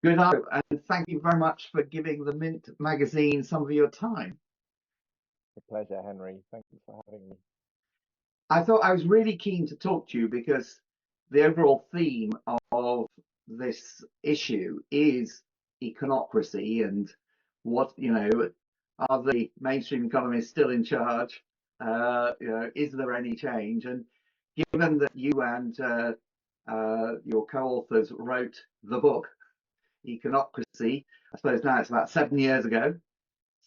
Good afternoon, and thank you very much for giving the Mint magazine some of your time. A pleasure, Henry. Thank you for having me. I thought I was really keen to talk to you because the overall theme of this issue is econocracy and what, are the mainstream economists still in charge? Is there any change? And given that you and your co-authors wrote the book, Econocracy, I suppose now it's about 7 years ago.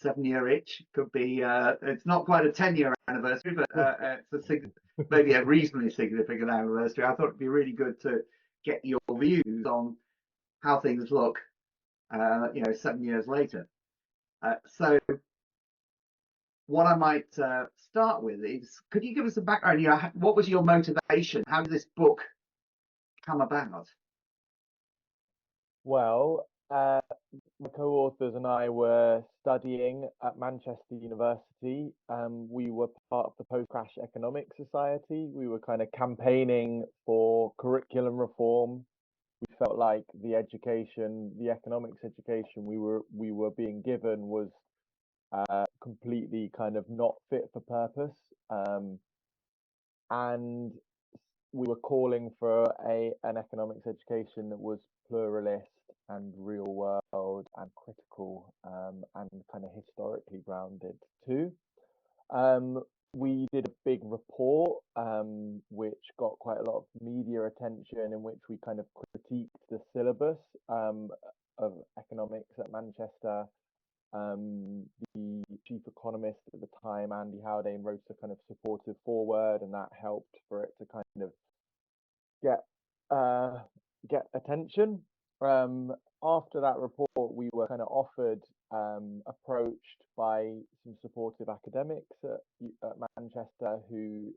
7 year itch could be. It's not quite a 10-year anniversary, but maybe a reasonably significant anniversary. I thought it'd be really good to get your views on how things look. 7 years later. So what I might start with is, could you give us a background? What was your motivation? How did this book come about? Well, my co-authors and I were studying at Manchester University. We were part of the post-crash Economics Society. We were kind of campaigning for curriculum reform. We felt like the economics education we were being given was completely kind of not fit for purpose. And we were calling for an economics education that was pluralist and real world and critical, and kind of historically grounded too. We did a big report, which got quite a lot of media attention, in which we kind of critiqued the syllabus of economics at Manchester. The chief economist at the time, Andy Haldane, wrote a kind of supportive foreword, and that helped for it to kind of get attention. After that report, we were kind of approached by some supportive academics at Manchester who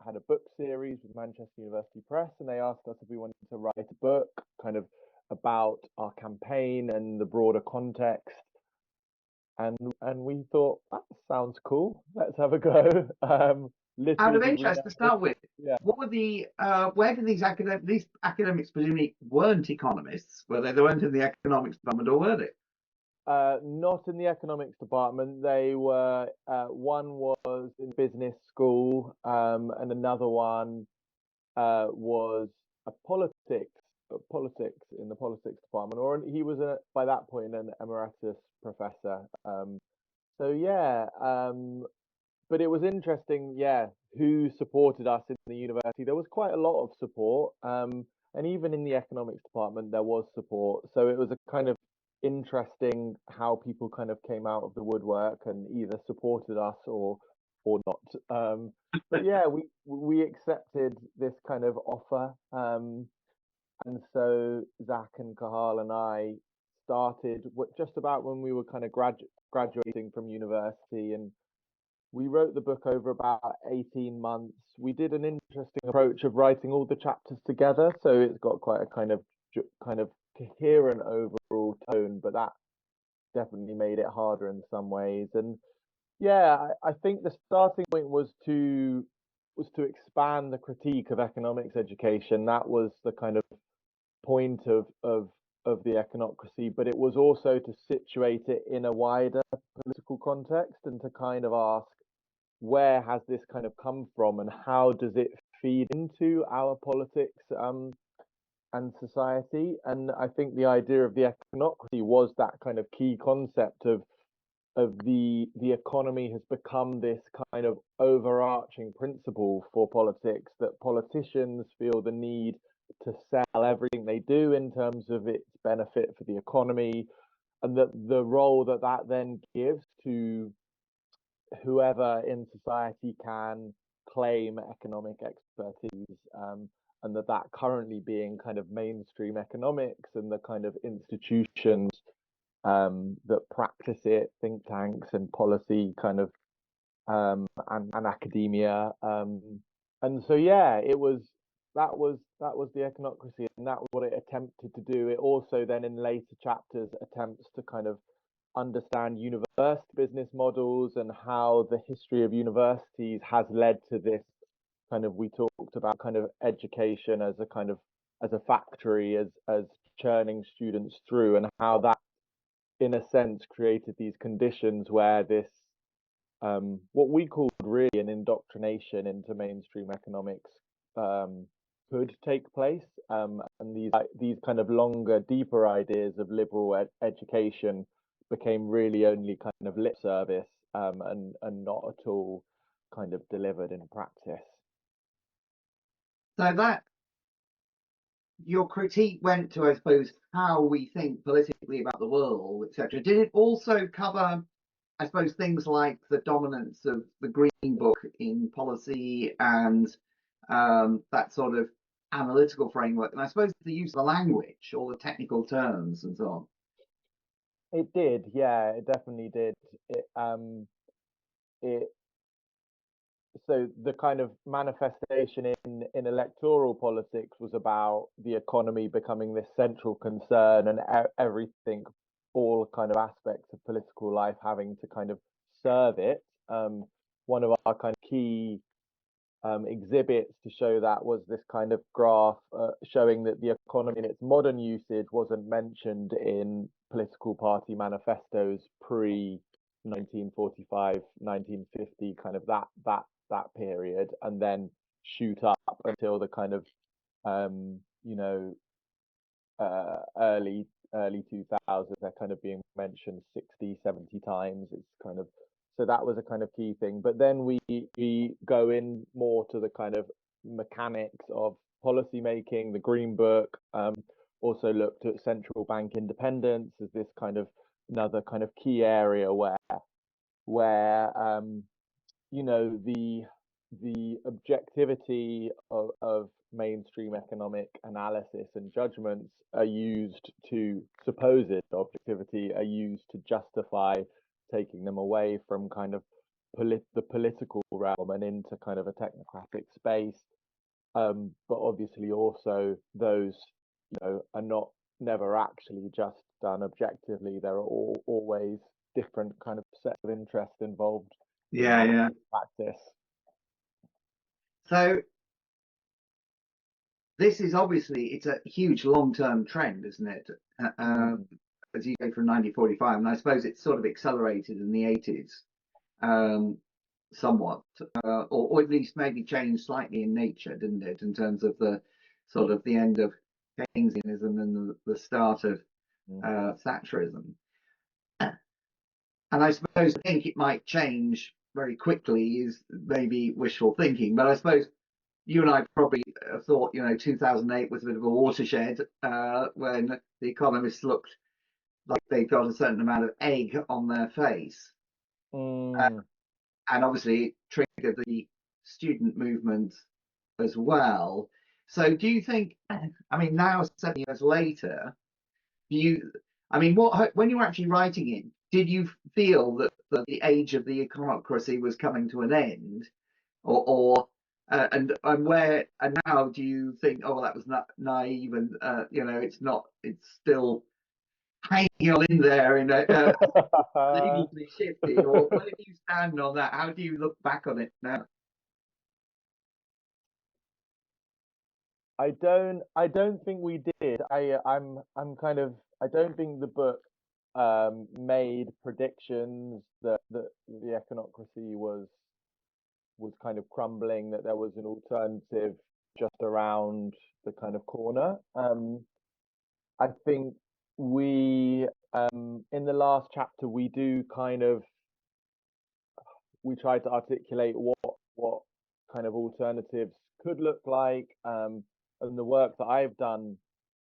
had a book series with Manchester University Press, and they asked us if we wanted to write a book kind of about our campaign and the broader context. And we thought, that sounds cool. Let's have a go. Out of interest, to start with, yeah. What were where did these academics presumably weren't economists? Were they weren't in the economics department, or were they? Not in the economics department. They were, one was in business school, and another one was a politics in the politics department, or he was by that point an emeritus professor. So yeah, but it was interesting, who supported us in the university. There was quite a lot of support, and even in the economics department there was support. So it was a kind of interesting how people kind of came out of the woodwork and either supported us or not. But yeah, we accepted this kind of offer, and so Zach and Kahal and I started just about when we were kind of graduating from university, and we wrote the book over about 18 months. We did an interesting approach of writing all the chapters together, so it's got quite a kind of coherent overall tone, but that definitely made it harder in some ways. And yeah, I think the starting point was to expand the critique of economics education. That was the kind of point of the Econocracy, but it was also to situate it in a wider political context and to kind of ask, where has this kind of come from, and how does it feed into our politics and society? And I think the idea of the Econocracy was that kind of key concept of the economy has become this kind of overarching principle for politics, that politicians feel the need to sell everything they do in terms of its benefit for the economy, and that the role that then gives to whoever in society can claim economic expertise, and that currently being kind of mainstream economics and the kind of institutions that practice it, think tanks and policy kind of, and academia. And so yeah, that was the Econocracy, and that was what it attempted to do. It also then in later chapters attempts to kind of understand university business models and how the history of universities has led to this kind of, we talked about kind of education as a kind of, as a factory, as churning students through, and how that, in a sense, created these conditions where this what we called really an indoctrination into mainstream economics could take place, and these kind of longer, deeper ideas of liberal education became really only kind of lip service, and not at all kind of delivered in practice. So that your critique went to, I suppose, how we think politically about the world, etc. Did it also cover, I suppose, things like the dominance of the Green Book in policy and that sort of analytical framework, and I suppose the use of the language, all the technical terms and so on? It did, yeah, it definitely did. It so the kind of manifestation in electoral politics was about the economy becoming this central concern, and everything, all kind of aspects of political life having to kind of serve it. One of our kind of key exhibits to show that was this kind of graph showing that the economy in its modern usage wasn't mentioned in political party manifestos pre 1945, 1950, kind of that period, and then shoot up until the kind of you know early 2000s. They're kind of being mentioned 60, 70 times. It's kind of, so that was a kind of key thing. But then we go in more to the kind of mechanics of policy making. The Green Book also looked at central bank independence as this kind of another kind of key area where the objectivity of mainstream economic analysis and judgments are used to supposed objectivity are used to justify taking them away from kind of the political realm and into kind of a technocratic space. But obviously also those are not never actually just done objectively. There are always different kind of set of interests involved in Yeah, yeah. practice. So this is obviously, it's a huge long-term trend, isn't it? As you go from 1945, and I suppose it's sort of accelerated in the 80s, somewhat, or at least maybe changed slightly in nature, didn't it, in terms of the sort of the end of Keynesianism and the start of Thatcherism. And I suppose I think it might change very quickly is maybe wishful thinking, but I suppose you and I probably thought, 2008 was a bit of a watershed when the economists looked like they got a certain amount of egg on their face. And obviously it triggered the student movement as well. So do you think, I mean, now 7 years later, do you, I mean, when you were actually writing it, did you feel that the age of the econocracy was coming to an end? Or and where and now do you think, oh well, that was not naive, and it's not, it's still hanging on in there in able to be shifted, or where do you stand on that? How do you look back on it now? I don't think we did. I'm kind of, I don't think the book made predictions that the econocracy was kind of crumbling, that there was an alternative just around the kind of corner. I think we in the last chapter we do kind of, we tried to articulate what kind of alternatives could look like, and the work that I've done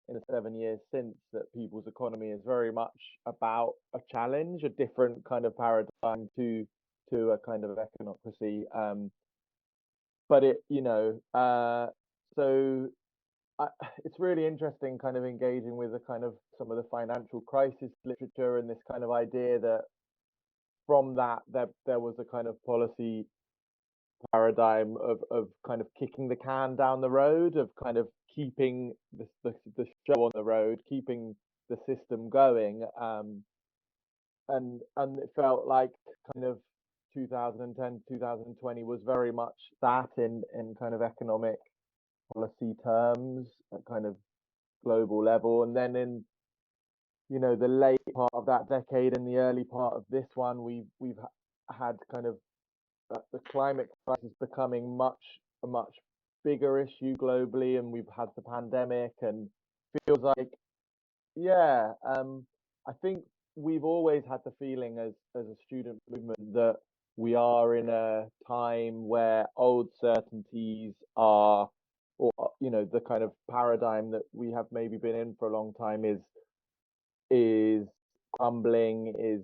in the 7 years since, that People's Economy is very much about a challenge, a different kind of paradigm to a kind of econocracy. But so it's really interesting kind of engaging with the kind of some of the financial crisis literature, and this kind of idea that from that there was a kind of policy paradigm of kind of kicking the can down the road, of kind of keeping the show on the road, keeping the system going, and it felt like kind of 2010 2020 was very much that in kind of economic policy terms, kind of global level. And then in, the late part of that decade and the early part of this one, we've had kind of the climate crisis becoming a much bigger issue globally, and we've had the pandemic, and feels like, yeah, I think we've always had the feeling as a student movement that we are in a time where old certainties are, or the kind of paradigm that we have maybe been in for a long time is crumbling, is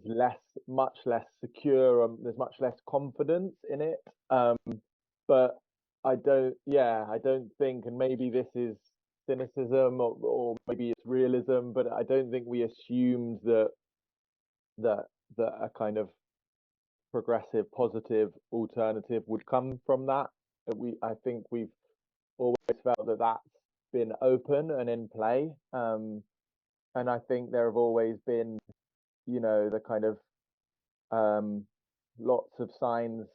much less secure, there's much less confidence in it. But I don't think, and maybe this is cynicism, or maybe it's realism, but I don't think we assumed that a kind of progressive, positive alternative would come from that. I think we've always felt that that's been open and in play. And I think there have always been, the kind of lots of signs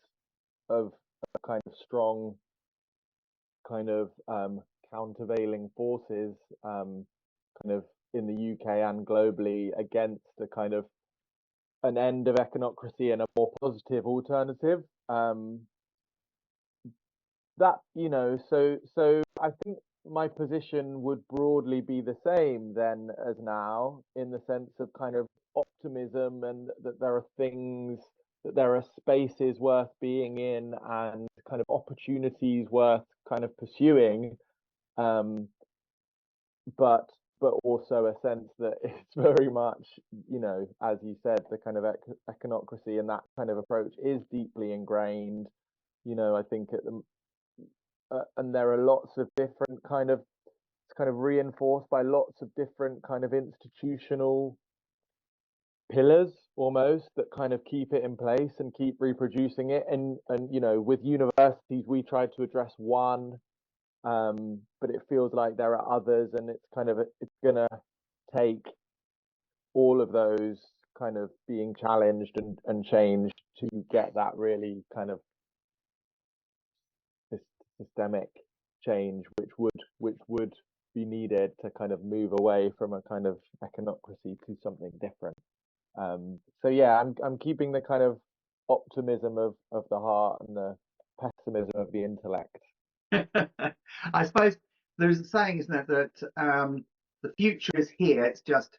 of a kind of strong kind of countervailing forces, kind of in the UK and globally, against a kind of an end of econocracy and a more positive alternative. So I think my position would broadly be the same then as now, in the sense of kind of optimism, and that there are things, that there are spaces worth being in, and kind of opportunities worth kind of pursuing. But also a sense that it's very much, as you said, the kind of econocracy and that kind of approach is deeply ingrained. I think and there are lots of different it's kind of reinforced by lots of different kind of institutional pillars, almost, that kind of keep it in place and keep reproducing it. And with universities, we tried to address one, but it feels like there are others, and it's gonna take all of those kind of being challenged and changed to get that really kind of systemic change, which would be needed to kind of move away from a kind of econocracy to something different. So yeah, I'm keeping the kind of optimism of the heart and the pessimism of the intellect. I suppose there's a saying, isn't there, that the future is here, it's just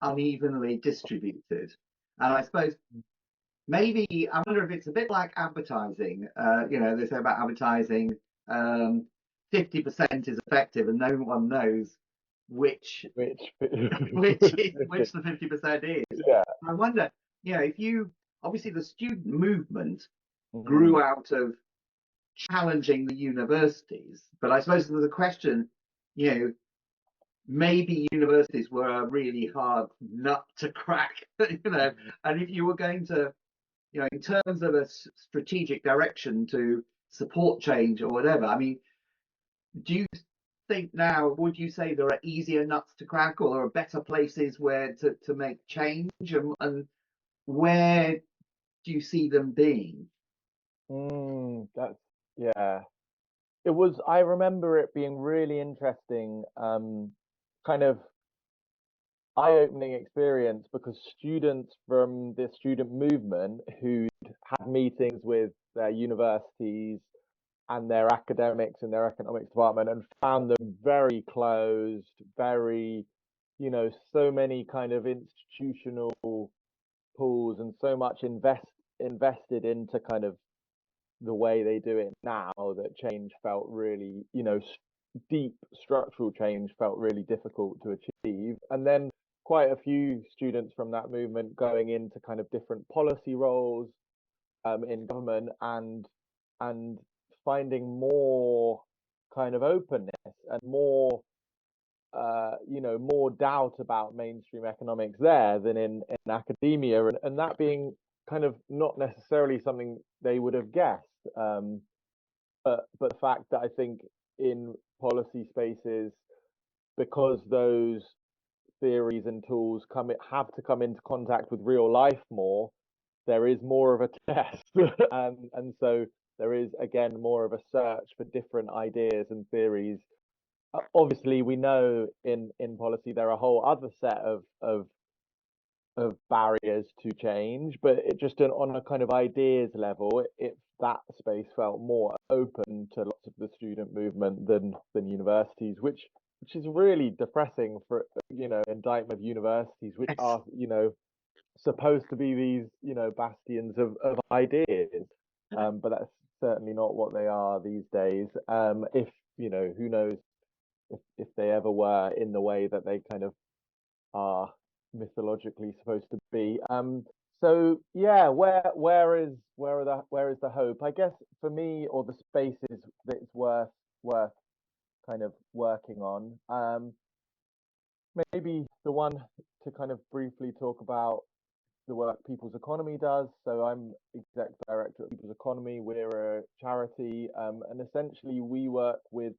unevenly distributed. And I suppose maybe, I wonder if it's a bit like advertising. They say about advertising, 50% is effective and no one knows which Which which the 50% is. Yeah. I wonder, if you, obviously the student movement grew Mm. out of challenging the universities, but I suppose there's a question, maybe universities were a really hard nut to crack, and if you were going to, in terms of a strategic direction to support change or whatever, I mean, do you think now, would you say there are easier nuts to crack, or there are better places where to make change, and where do you see them being? That's Yeah. I remember it being really interesting, kind of eye-opening experience, because students from the student movement who'd had meetings with their universities and their academics in their economics department, and found them very closed, very, so many kind of institutional pools, and so much invested into kind of the way they do it now, that change felt really, deep structural change felt really difficult to achieve. And then quite a few students from that movement going into kind of different policy roles, in government, and finding more kind of openness and more, more doubt about mainstream economics there than in academia, and that being kind of not necessarily something they would have guessed. But the fact that I think in policy spaces, because those theories and tools have to come into contact with real life more, there is more of a test, and so there is again more of a search for different ideas and theories obviously we know in policy there are a whole other set of barriers to change, but it just on a kind of ideas level, it that space felt more open to lots of the student movement than universities, which is really depressing for indictment of universities, which Yes. are supposed to be these bastions of ideas, but that's certainly not what they are these days. If who knows if they ever were in the way that they kind of are mythologically supposed to be. So yeah, where is the hope? I guess for me, or the spaces that it's worth kind of working on. Maybe the one to kind of briefly talk about the work People's Economy does. So I'm exec director at People's Economy. We're a charity, and essentially we work with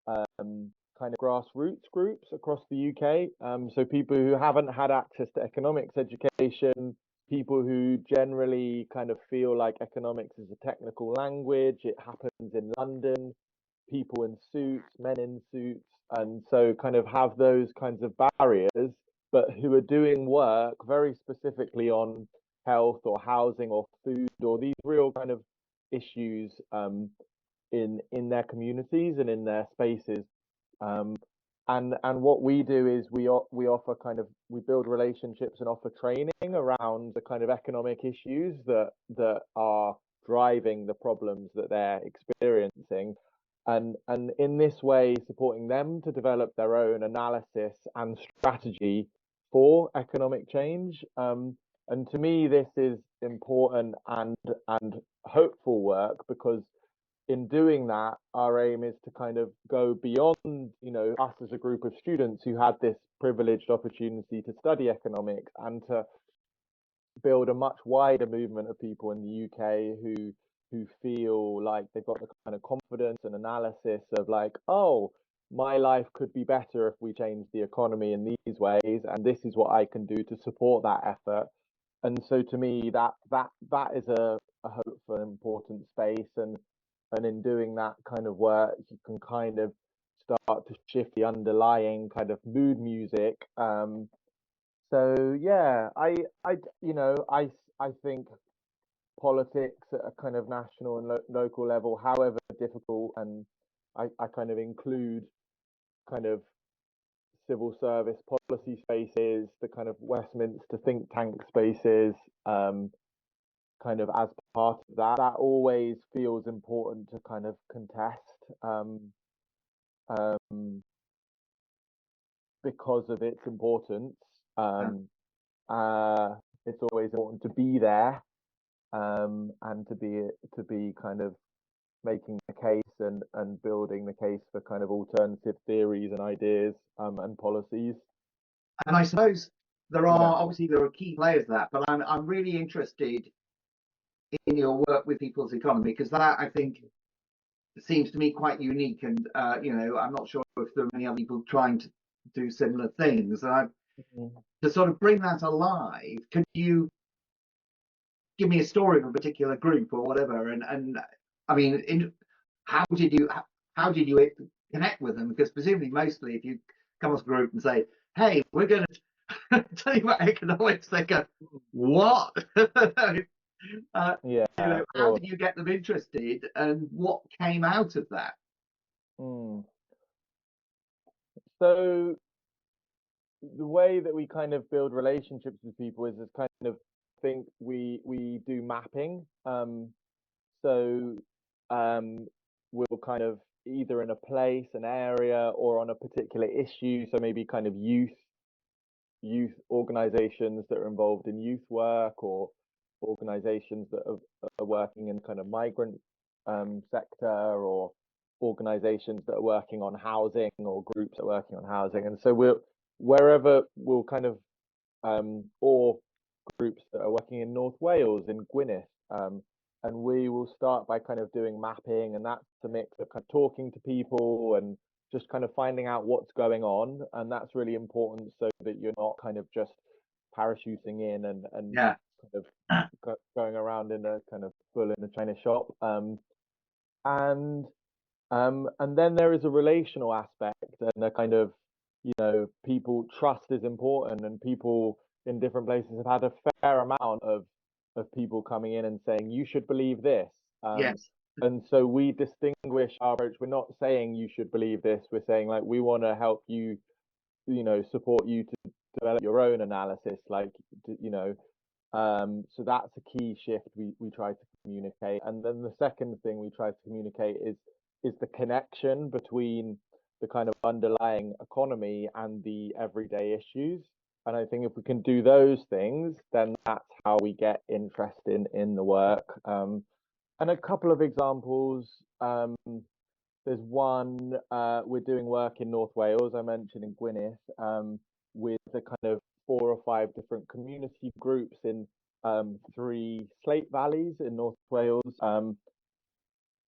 kind of grassroots groups across the UK. So people who haven't had access to economics education, people who generally kind of feel like economics is a technical language. It happens in London, people in suits, men in suits, and so kind of have those kinds of barriers, but who are doing work very specifically on health or housing or food or these real kind of issues in their communities and in their spaces. Um, and what we do is we offer kind of we build relationships and offer training around the kind of economic issues that are driving the problems that they're experiencing, and in this way supporting them to develop their own analysis and strategy for economic change. And to me, this is important and hopeful work because in doing that, our aim is to kind of go beyond, us as a group of students who had this privileged opportunity to study economics and to build a much wider movement of people in the UK who feel like they've got the kind of confidence and analysis of like, oh, my life could be better if we change the economy in these ways, and this is what I can do to support that effort. And so to me, that is a hopeful and important space, and in doing that kind of work, you can kind of start to shift the underlying kind of mood music. So yeah, I think politics at a kind of national and local level, however difficult, and I kind of include kind of civil service policy spaces, the kind of Westminster think tank spaces, kind of as part of that. That always feels important to kind of contest, um, because of its importance. Um, it's always important to be there, and to be kind of making the case and building the case for kind of alternative theories and ideas, and policies. And I suppose Yeah. there are key players that, but I'm really interested in your work with People's Economy because that I think seems to me quite unique, and I'm not sure if there are many other people trying to do similar things. Mhm. To sort of bring that alive, could you give me a story of a particular group or whatever? And I mean, how did you how did you connect with them? Because presumably, mostly, if you come across a group and say, "Hey, we're going to tell you about economics," they go, "What?" Yeah, of How course. did you get them interested, and what came out of that? Mm. So the way that we kind of build relationships with people is kind of think we do mapping. So um, we'll kind of either in a place, an area, or on a particular issue. So maybe kind of youth organizations that are involved in youth work, or organizations that are working in kind of migrant sector, or organizations that are working on housing, or groups that are working on housing. And so wherever we'll kind of or groups that are working in North Wales, in Gwynedd. And we will start by kind of doing mapping, and that's a mix of kind of talking to people and just kind of finding out what's going on. And that's really important so that you're not kind of just parachuting in and Yeah, kind of going around in a kind of bull in a china shop. And And then there is a relational aspect and a kind of, people trust is important, and people in different places have had a fair amount of people coming in and saying you should believe this. Um, Yes. and so we distinguish our approach. We're not saying you should believe this. We're saying like we want to help you, support you to develop your own analysis, like so that's a key shift we try to communicate. And then the second thing we try to communicate is the connection between the kind of underlying economy and the everyday issues. And I think if we can do those things, then that's how we get interest in the work. And a couple of examples. There's one, we're doing work in North Wales, I mentioned in Gwynedd, with the kind of 4 or 5 different community groups in 3 slate valleys in North Wales,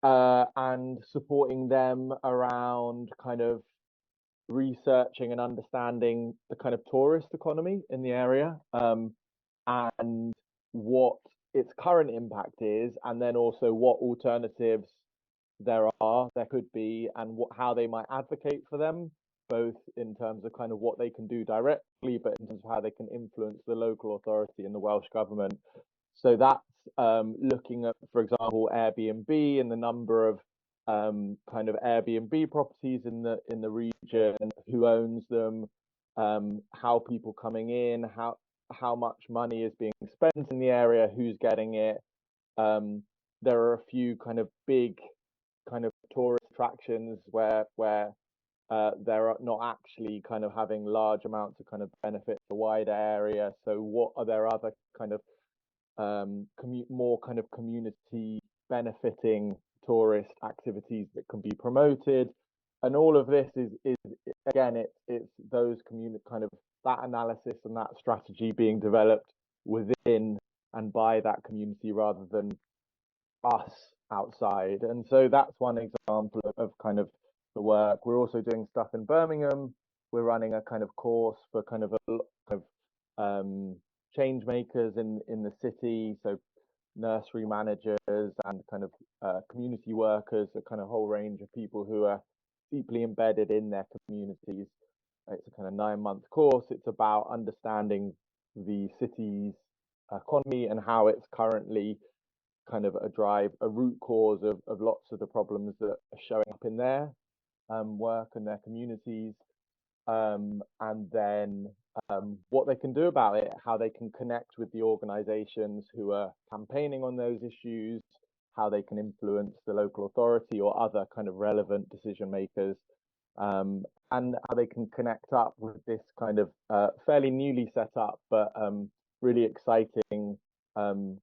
and supporting them around kind of researching and understanding the kind of tourist economy in the area, and what its current impact is, and then also what alternatives there could be, and how they might advocate for them, both in terms of kind of what they can do directly, but in terms of how they can influence the local authority and the Welsh government. So that's looking at, for example, Airbnb and the number of kind of Airbnb properties in the region, who owns them, how people coming in, how much money is being spent in the area, who's getting it. There are a few kind of big kind of tourist attractions where they're not actually kind of having large amounts of kind of benefit the wider area. So what are there other kind of more kind of community benefiting tourist activities that can be promoted? And all of this is again, it's those community kind of that analysis and that strategy being developed within and by that community rather than us outside. And so that's one example of kind of the work. We're also doing stuff in Birmingham. We're running a kind of course for kind of a lot of change makers in the city, so nursery managers and kind of community workers, a kind of whole range of people who are deeply embedded in their communities. It's a kind of 9-month course. It's about understanding the city's economy and how it's currently kind of a root cause of lots of the problems that are showing up in their work and their communities, and then what they can do about it, how they can connect with the organizations who are campaigning on those issues, how they can influence the local authority or other kind of relevant decision makers, and how they can connect up with this kind of fairly newly set up but really exciting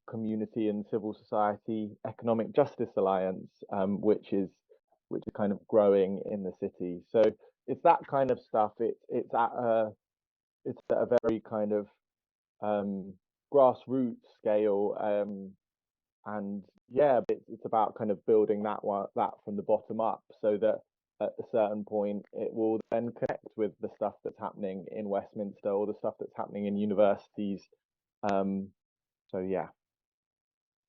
community and civil society economic justice alliance, which is kind of growing in the city. So it's that kind of stuff. It's at a very kind of grassroots scale, and yeah, it's about kind of building that from the bottom up, so that at a certain point it will then connect with the stuff that's happening in Westminster or the stuff that's happening in universities. So yeah.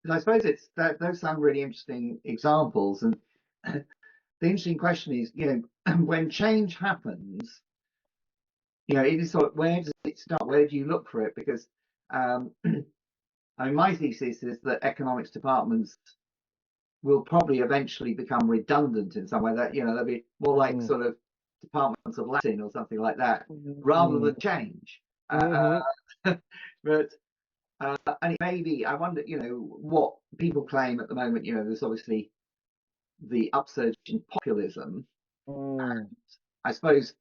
I suppose those sound really interesting examples, and the interesting question is, when change happens, it is sort of, where does it start? Where do you look for it? Because I mean, my thesis is that economics departments will probably eventually become redundant in some way. That they'll be more like sort of departments of Latin or something like that, rather than change. But and it may be, I wonder, what people claim at the moment. There's obviously the upsurge in populism. I suppose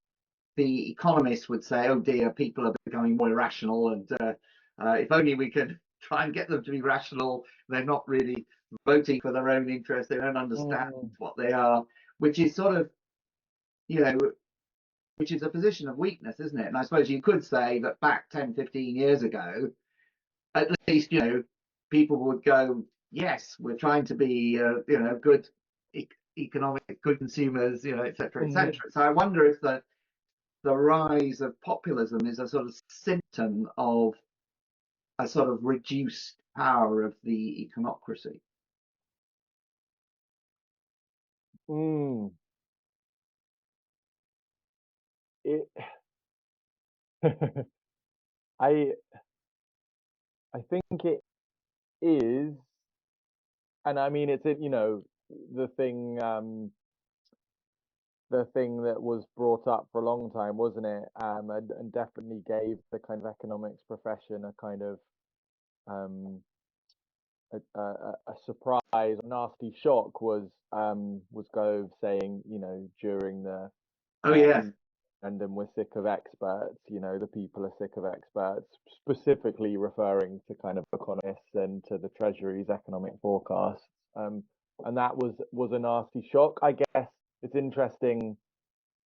the economists would say, oh dear, people are becoming more irrational, and if only we could try and get them to be rational. They're not really voting for their own interests. They don't understand what they are, which is sort of, which is a position of weakness, isn't it? And I suppose you could say that back 10, 15 years ago, at least, people would go, yes, we're trying to be, good economic, good consumers, et cetera, et cetera. So I wonder if the rise of populism is a sort of symptom of a sort of reduced power of the econocracy. Mm, it, I I think it is, and I mean it's the thing that was brought up for a long time, wasn't it? And definitely gave the kind of economics profession a kind of um a surprise, a nasty shock was Gove saying, during the Oh yes. and we're sick of experts, the people are sick of experts, specifically referring to kind of economists and to the Treasury's economic forecasts. Um, and that was a nasty shock. I guess it's interesting,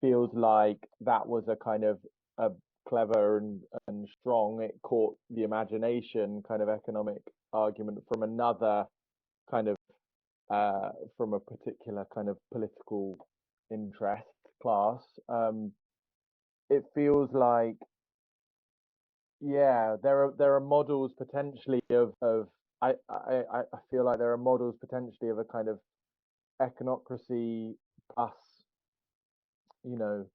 feels like that was a kind of a clever and strong, it caught the imagination kind of economic argument from another kind of from a particular kind of political interest class. It feels like, yeah, there are models potentially of I feel like there are models potentially of a kind of econocracy plus, you know,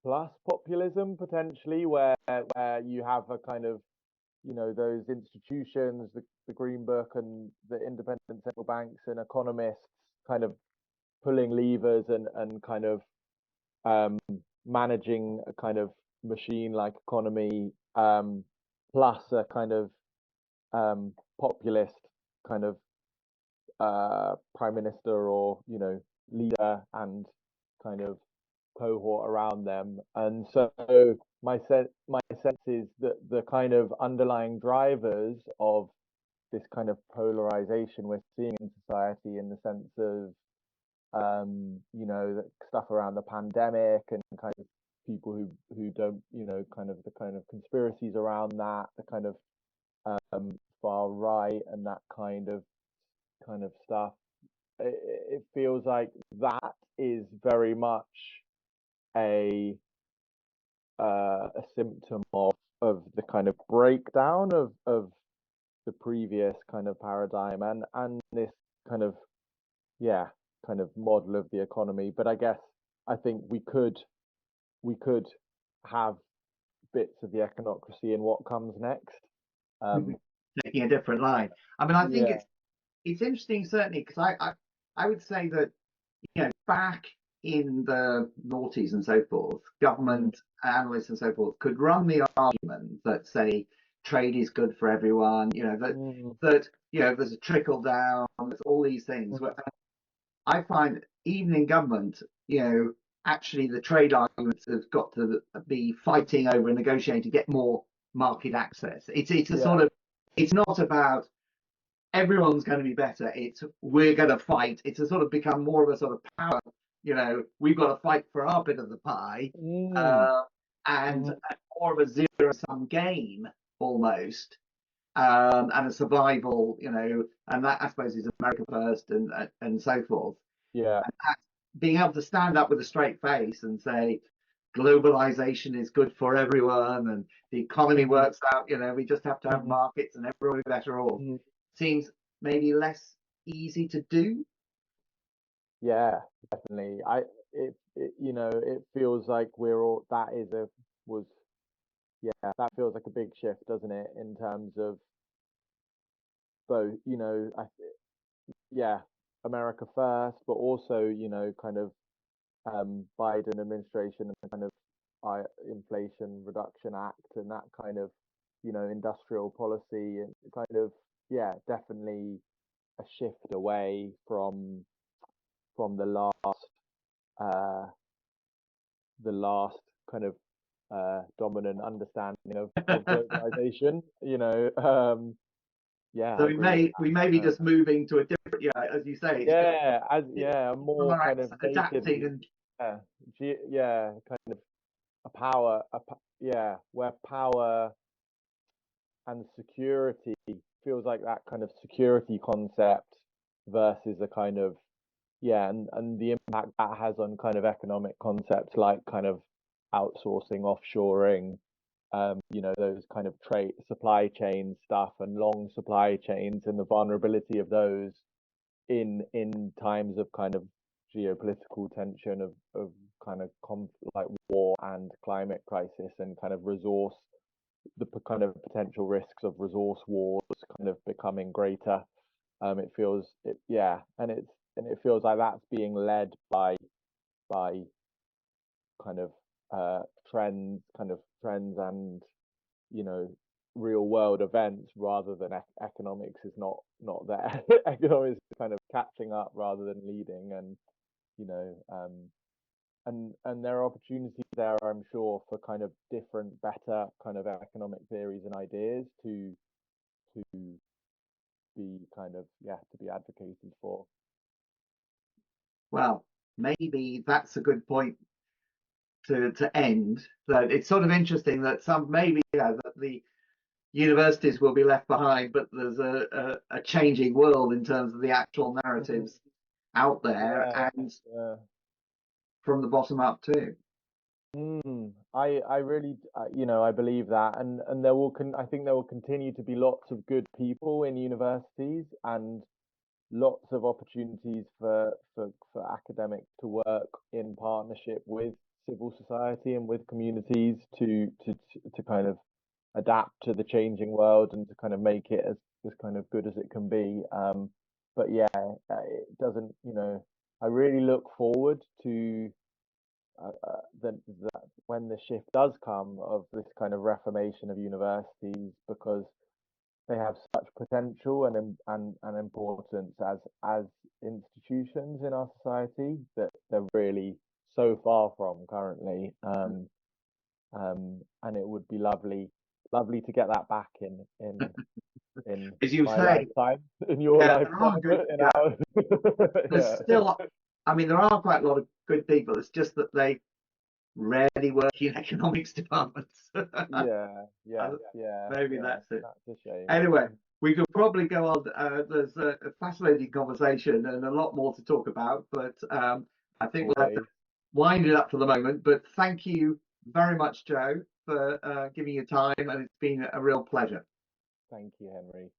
plus populism potentially, where you have a kind of, those institutions, the Green Book and the independent central banks and economists kind of pulling levers and kind of um, managing a kind of machine-like economy, plus a kind of populist kind of prime minister or leader and kind of cohort around them. And so my sense is that the kind of underlying drivers of this kind of polarization we're seeing in society, in the sense of the stuff around the pandemic and kind of people who don't, kind of the kind of conspiracies around that, the kind of far right and that kind of stuff. It feels like that is very much a a symptom of the kind of breakdown of the previous kind of paradigm and this kind of, yeah, kind of model of the economy. But I guess I think we could have bits of the econocracy in what comes next. Um, Taking a different line. I mean, I think yeah. it's interesting certainly because I would say that back in the noughties and so forth, Mm, government analysts and so forth could run the argument that say trade is good for everyone, mm, that there's a trickle down, there's all these things. mm, I find even in government, actually the trade arguments have got to be fighting over and negotiating to get more market access. It's a yeah. sort of, it's not about everyone's going to be better. It's we're going to fight. It's a sort of become more of a sort of power. We've got to fight for our bit of the pie, Mm, uh, and mm, more of a zero sum game almost, and a survival. And that I suppose is America first and so forth. yeah. And that, being able to stand up with a straight face and say globalization is good for everyone and the economy Mm, works out, we just have to have mm, markets and everyone will be better off, mm, seems maybe less easy to do. yeah, definitely. It feels like we're all that is a was yeah, that feels like a big shift, doesn't it, in terms of both, yeah, America first, but also, kind of Biden administration and the kind of Inflation Reduction Act and that kind of, industrial policy and kind of, yeah, definitely a shift away from uh, the last kind of dominant understanding of globalization. Yeah, So I agree with we may be that. just moving to a different, as you say, it's just A people more are kind of native, adapting and yeah, kind of a power, yeah, where power and security feels like that kind of security concept versus a kind of, yeah, and the impact that has on kind of economic concepts like kind of outsourcing, offshoring, those kind of trade supply chain stuff and long supply chains and the vulnerability of those in times of kind of geopolitical tension of kind of like war and climate crisis and kind of the kind of potential risks of resource wars kind of becoming greater. It feels and it feels like that's being led by kind of trends and you know real world events rather than economics is not there. Economics is kind of catching up rather than leading, and you know and there are opportunities there, I'm sure, for kind of different, better kind of economic theories and ideas to be kind of to be advocated for. Well, maybe that's a good point to end. That it's sort of interesting that that the universities will be left behind, but there's a changing world in terms of the actual narratives out there Yeah, and yeah. from the bottom up too. I really, I believe that, and I think there will continue to be lots of good people in universities and lots of opportunities for academics to work in partnership with civil society and with communities to kind of adapt to the changing world and to kind of make it as kind of good as it can be. But yeah, it doesn't, I really look forward to that when the shift does come of this kind of reformation of universities, because they have such potential and importance as institutions in our society that they're really so far from currently. And it would be lovely to get that back in As you my say, lifetime, in your yeah, there are lifetime, good. in Yeah, ours. there's Yeah, still. I mean, there are quite a lot of good people. It's just that they rarely work in economics departments. yeah, yeah, yeah, Maybe yeah. that's it. That's a shame. Anyway, we could probably go on. There's a fascinating conversation and a lot more to talk about, but I think we'll have to Always. wind it up for the moment. But thank you very much, Joe, for giving your time, and it's been a real pleasure. Thank you, Henry.